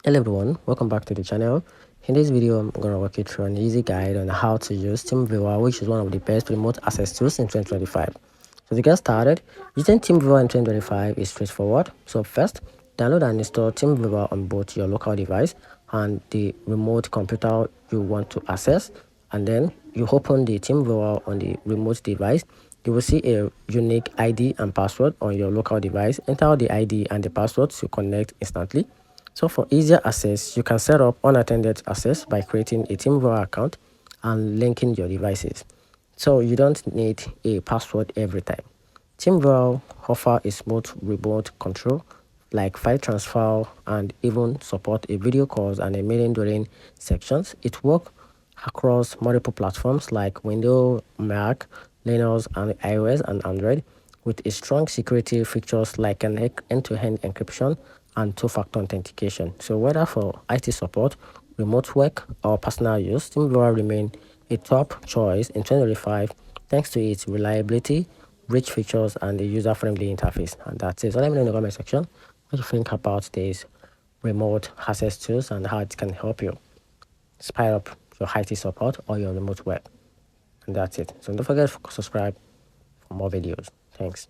Hello everyone, welcome back to the channel. In this video, I'm going to walk you through an easy guide on how to use TeamViewer, which is one of the best remote access tools in 2025. So to get started, using TeamViewer in 2025 is straightforward. So first, download and install TeamViewer on both your local device and the remote computer you want to access. And then you open the TeamViewer on the remote device. You will see a unique ID and password on your local device. Enter the ID and the password to connect instantly. So for easier access, you can set up unattended access by creating a TeamViewer account and linking your devices. So you don't need a password every time. TeamViewer offers a smooth remote control like file transfer and even support a video calls and a meeting during sections. It works across multiple platforms like Windows, Mac, Linux, and iOS and Android with a strong security features like an end-to-end encryption and two-factor authentication. So whether for IT support, remote work, or personal use, TeamViewer remains a top choice in 2025 thanks to its reliability, rich features, and a user-friendly interface. And that's it. So let me know in the comment section what you think about these remote access tools and how it can help you spice up your IT support or your remote work. And that's it. So don't forget to subscribe for more videos. Thanks.